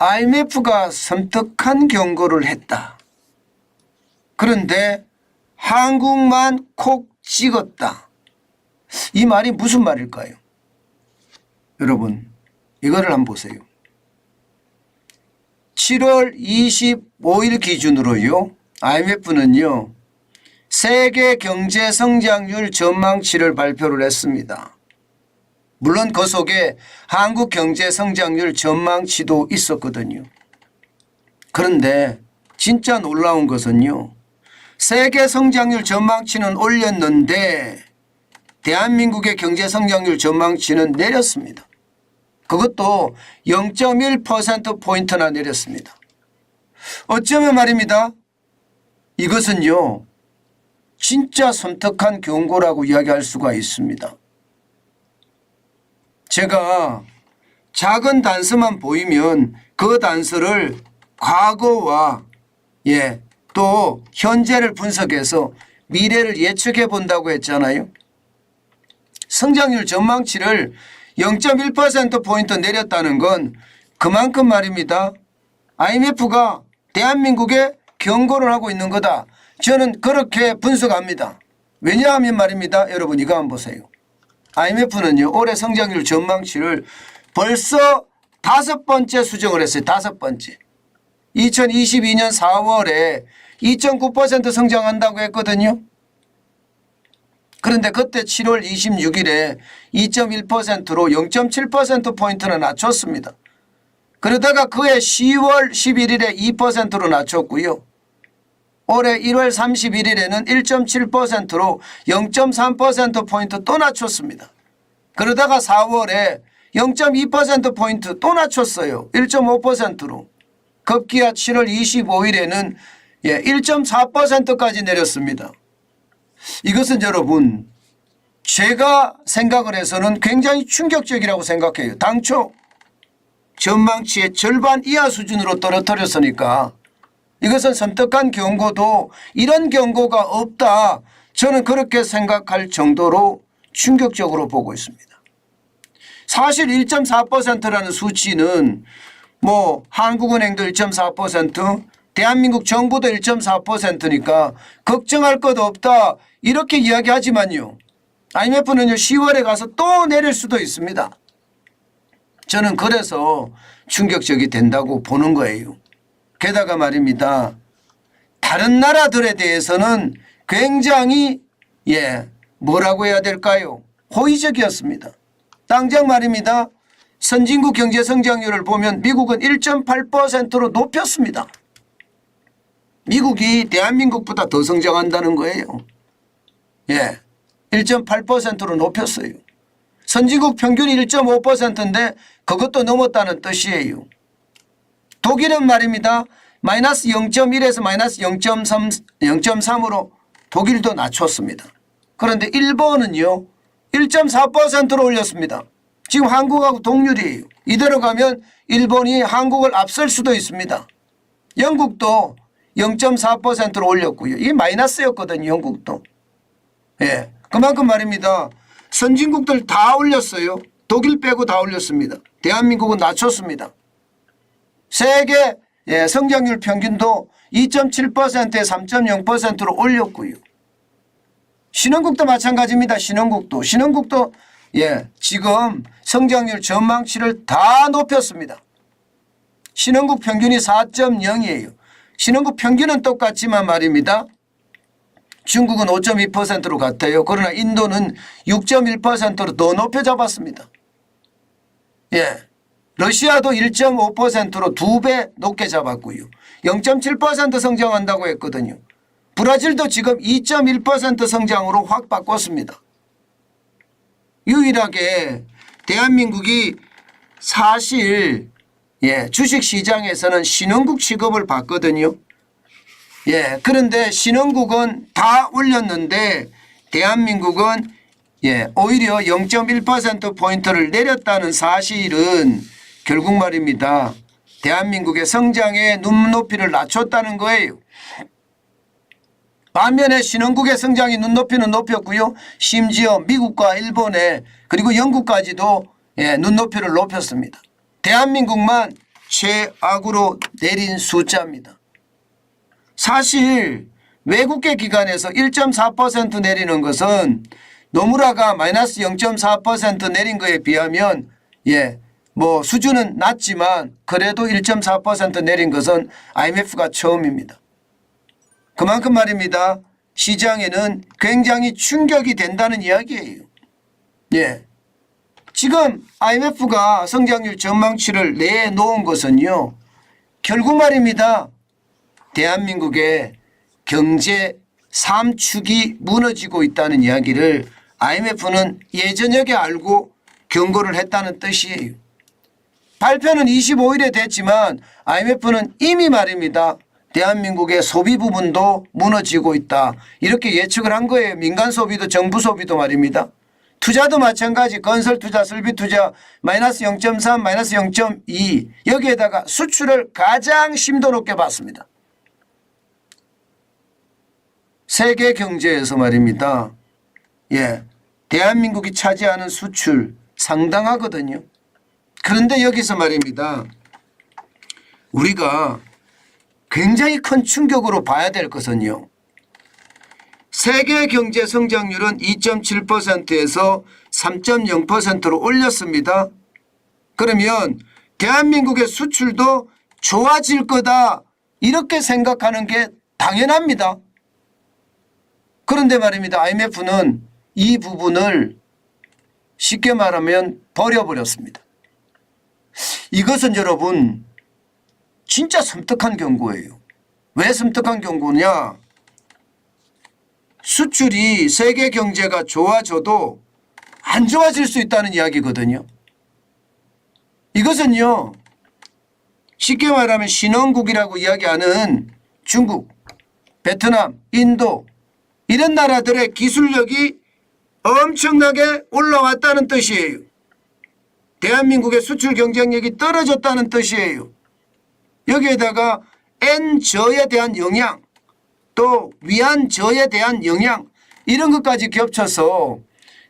IMF가 섬뜩한 경고를 했다. 그런데 한국만 콕 찍었다. 이 말이 무슨 말일까요? 여러분 이거를 한번 보세요. 7월 25일 기준으로요. IMF는요. 세계 경제 성장률 전망치를 발표를 했습니다. 물론 그 속에 한국 경제 성장률 전망치도 있었거든요. 그런데 진짜 놀라운 것은요. 세계 성장률 전망치는 올렸는데 대한민국의 경제 성장률 전망치는 내렸습니다. 그것도 0.1%포인트나 내렸습니다. 어쩌면 말입니다. 이것은요. 진짜 섬뜩한 경고라고 이야기할 수가 있습니다. 제가 작은 단서만 보이면 그 단서를 과거와 또 현재를 분석해서 미래를 예측해 본다고 했잖아요. 성장률 전망치를 0.1%포인트 내렸다는 건 그만큼 말입니다. IMF가 대한민국에 경고를 하고 있는 거다. 저는 그렇게 분석합니다. 왜냐하면 말입니다. 여러분 이거 한번 보세요. IMF는요. 올해 성장률 전망치를 벌써 5번째 수정을 했어요. 5번째. 2022년 4월에 2.9% 성장한다고 했거든요. 그런데 그때 7월 26일에 2.1%로 0.7%포인트나 낮췄습니다. 그러다가 그해 10월 11일에 2%로 낮췄고요. 올해 1월 31일에는 1.7%로 0.3%포인트 또 낮췄습니다. 그러다가 4월에 0.2%포인트 또 낮췄어요. 1.5%로. 급기야 7월 25일에는 1.4%까지 내렸습니다. 이것은 여러분 제가 생각을 해서는 굉장히 충격적이라고 생각해요. 당초 전망치의 절반 이하 수준으로 떨어뜨렸으니까 이것은 섬뜩한 경고도 이런 경고가 없다. 저는 그렇게 생각할 정도로 충격적으로 보고 있습니다. 사실 1.4%라는 수치는 한국은행도 1.4%, 대한민국 정부도 1.4%니까 걱정할 것 없다. 이렇게 이야기하지만요. IMF는요 10월에 가서 또 내릴 수도 있습니다. 저는 그래서 충격적이 된다고 보는 거예요. 게다가 말입니다. 다른 나라들에 대해서는 굉장히 뭐라고 해야 될까요? 호의적이었습니다. 당장 말입니다. 선진국 경제 성장률을 보면 미국은 1.8%로 높였습니다. 미국이 대한민국보다 더 성장한다는 거예요. 1.8%로 높였어요. 선진국 평균이 1.5%인데 그것도 넘었다는 뜻이에요. 독일은 말입니다. 마이너스 0.1에서 마이너스 0.3으로 독일도 낮췄습니다. 그런데 일본은요 1.4%로 올렸습니다. 지금 한국하고 동률이에요. 이대로 가면 일본이 한국을 앞설 수도 있습니다. 영국도 0.4%로 올렸고요. 이게 마이너스였거든요. 영국도. 그만큼 말입니다. 선진국들 다 올렸어요. 독일 빼고 다 올렸습니다. 대한민국은 낮췄습니다. 세계 성장률 평균도 2.7%에 3.0%로 올렸고요. 신흥국도 마찬가지입니다. 신흥국도 지금 성장률 전망치를 다 높였습니다. 신흥국 평균이 4.0이에요. 신흥국 평균은 똑같지만 말입니다. 중국은 5.2%로 같아요. 그러나 인도는 6.1%로 더 높여 잡았습니다. 러시아도 1.5%로 2배 높게 잡았고요. 0.7% 성장한다고 했거든요. 브라질도 지금 2.1% 성장으로 확 바꿨습니다. 유일하게 대한민국이 사실 주식시장에서는 신흥국 취급을 받거든요. 그런데 신흥국은 다 올렸는데 대한민국은 오히려 0.1%포인트를 내렸다는 사실은 결국 말입니다. 대한민국의 성장의 눈높이를 낮췄다는 거예요. 반면에 신흥국의 성장이 눈높이는 높였고요. 심지어 미국과 일본에 그리고 영국까지도 눈높이를 높였습니다. 대한민국만 최악으로 내린 숫자입니다. 사실 외국계 기관에서 1.4% 내리는 것은 노무라가 마이너스 0.4% 내린 거에 비하면 뭐 수준은 낮지만 그래도 1.4% 내린 것은 IMF가 처음입니다. 그만큼 말입니다. 시장에는 굉장히 충격이 된다는 이야기예요. 지금 IMF가 성장률 전망치를 내놓은 것은요. 결국 말입니다. 대한민국의 경제 3축이 무너지고 있다는 이야기를 IMF는 예저녁에 알고 경고를 했다는 뜻이에요. 발표는 25일에 됐지만 IMF는 이미 말입니다. 대한민국의 소비 부분도 무너지고 있다. 이렇게 예측을 한 거예요. 민간 소비도 정부 소비도 말입니다. 투자도 마찬가지 건설 투자, 설비 투자 마이너스 0.3, 마이너스 0.2 여기에다가 수출을 가장 심도 높게 봤습니다. 세계 경제에서 말입니다. 대한민국이 차지하는 수출 상당하거든요. 그런데 여기서 말입니다. 우리가 굉장히 큰 충격으로 봐야 될 것은요. 세계 경제 성장률은 2.7%에서 3.0%로 올렸습니다. 그러면 대한민국의 수출도 좋아질 거다 이렇게 생각하는 게 당연합니다. 그런데 말입니다. IMF는 이 부분을 쉽게 말하면 버려버렸습니다. 이것은 여러분 진짜 섬뜩한 경고예요. 왜 섬뜩한 경고냐? 수출이 세계 경제가 좋아져도 안 좋아질 수 있다는 이야기거든요. 이것은요. 쉽게 말하면 신흥국이라고 이야기하는 중국, 베트남, 인도 이런 나라들의 기술력이 엄청나게 올라왔다는 뜻이에요. 대한민국의 수출 경쟁력이 떨어졌다는 뜻이에요. 여기에다가 N저에 대한 영향 또 위안저에 대한 영향 이런 것까지 겹쳐서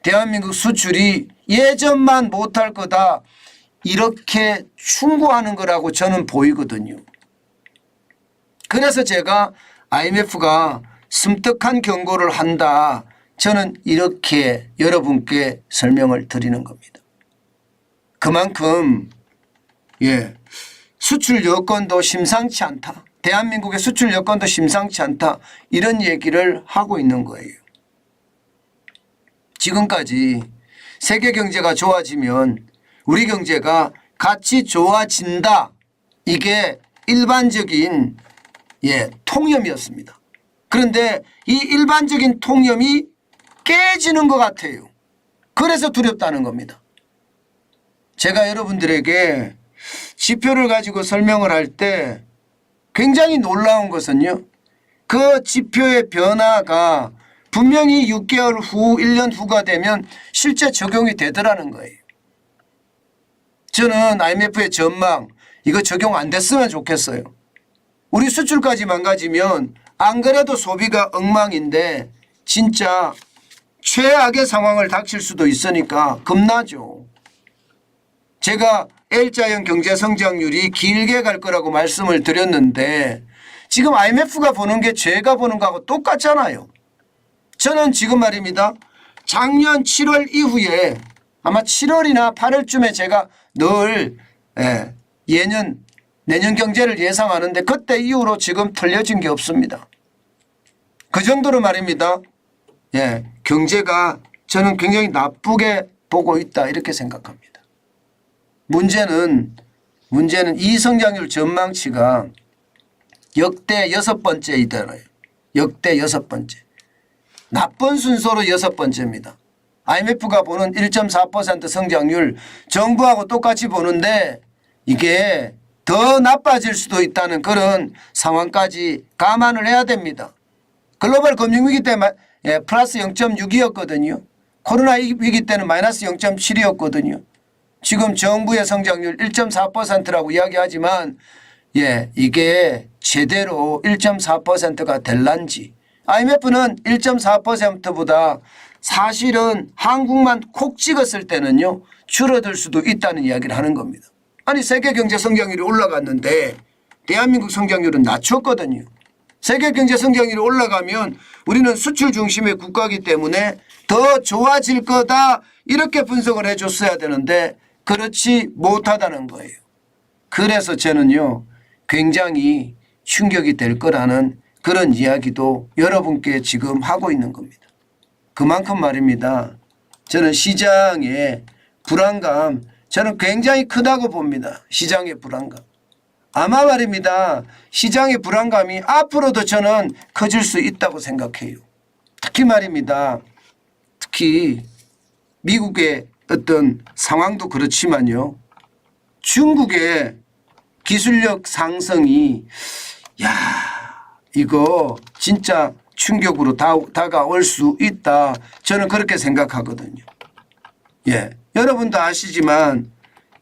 대한민국 수출이 예전만 못할 거다 이렇게 충고하는 거라고 저는 보이거든요. 그래서 제가 IMF가 섬뜩한 경고를 한다. 저는 이렇게 여러분께 설명을 드리는 겁니다. 그만큼 수출 여건도 심상치 않다. 대한민국의 수출 여건도 심상치 않다. 이런 얘기를 하고 있는 거예요. 지금까지 세계 경제가 좋아지면 우리 경제가 같이 좋아진다. 이게 일반적인 통념이었습니다. 그런데 이 일반적인 통념이 깨지는 것 같아요. 그래서 두렵다는 겁니다. 제가 여러분들에게 지표를 가지고 설명을 할 때 굉장히 놀라운 것은요. 그 지표의 변화가 분명히 6개월 후, 1년 후가 되면 실제 적용이 되더라는 거예요. 저는 IMF의 전망 이거 적용 안 됐으면 좋겠어요. 우리 수출까지 망가지면 안 그래도 소비가 엉망인데 진짜 최악의 상황을 닥칠 수도 있으니까 겁나죠. 제가 L자형 경제 성장률이 길게 갈 거라고 말씀을 드렸는데 지금 IMF가 보는 게 제가 보는 거하고 똑같잖아요. 저는 지금 말입니다. 작년 7월 이후에 아마 7월이나 8월쯤에 제가 늘 내년 경제를 예상하는데 그때 이후로 지금 틀려진 게 없습니다. 그 정도로 말입니다. 경제가 저는 굉장히 나쁘게 보고 있다 이렇게 생각합니다. 문제는 이 성장률 전망치가 역대 6번째이더라고요. 역대 6번째. 나쁜 순서로 6번째입니다. IMF가 보는 1.4% 성장률 정부하고 똑같이 보는데 이게 더 나빠질 수도 있다는 그런 상황까지 감안을 해야 됩니다. 글로벌 금융위기 때 플러스 0.6이었거든요. 코로나 위기 때는 마이너스 0.7이었거든요. 지금 정부의 성장률 1.4%라고 이야기하지만 이게 제대로 1.4%가 될란지 IMF는 1.4%보다 사실은 한국만 콕 찍었을 때는요 줄어들 수도 있다는 이야기를 하는 겁니다. 아니 세계 경제 성장률이 올라갔는데 대한민국 성장률은 낮췄거든요. 세계 경제 성장률이 올라가면 우리는 수출 중심의 국가이기 때문에 더 좋아질 거다 이렇게 분석을 해줬어야 되는데 그렇지 못하다는 거예요. 그래서 저는요 굉장히 충격이 될 거라는 그런 이야기도 여러분께 지금 하고 있는 겁니다. 그만큼 말입니다. 저는 시장의 불안감 저는 굉장히 크다고 봅니다. 시장의 불안감. 아마 말입니다. 시장의 불안감이 앞으로도 저는 커질 수 있다고 생각해요. 특히 말입니다. 특히 미국의 어떤 상황도 그렇지만요. 중국의 기술력 상승이 이거 진짜 충격으로 다가올 수 있다. 저는 그렇게 생각하거든요. 예, 여러분도 아시지만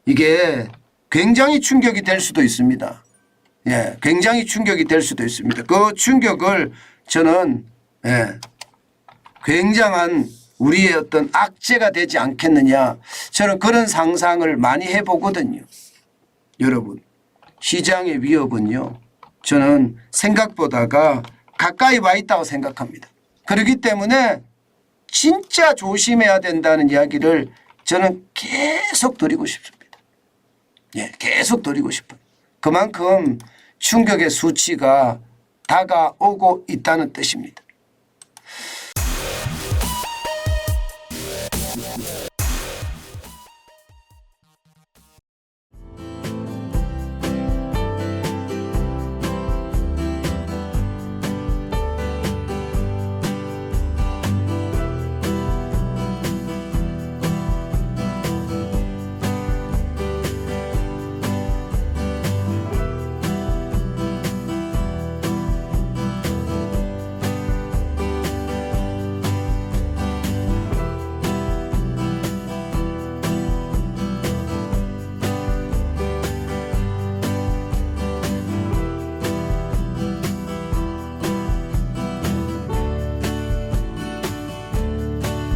이게 굉장히 충격이 될 수도 있습니다. 예, 굉장히 충격이 될 수도 있습니다. 그 충격을 저는 굉장한 우리의 어떤 악재가 되지 않겠느냐. 저는 그런 상상을 많이 해보거든요. 여러분, 시장의 위협은요. 저는 생각보다가 가까이 와 있다고 생각합니다. 그렇기 때문에 진짜 조심해야 된다는 이야기를 저는 계속 드리고 싶습니다. 예, 계속 드리고 싶어요. 그만큼 충격의 수치가 다가오고 있다는 뜻입니다.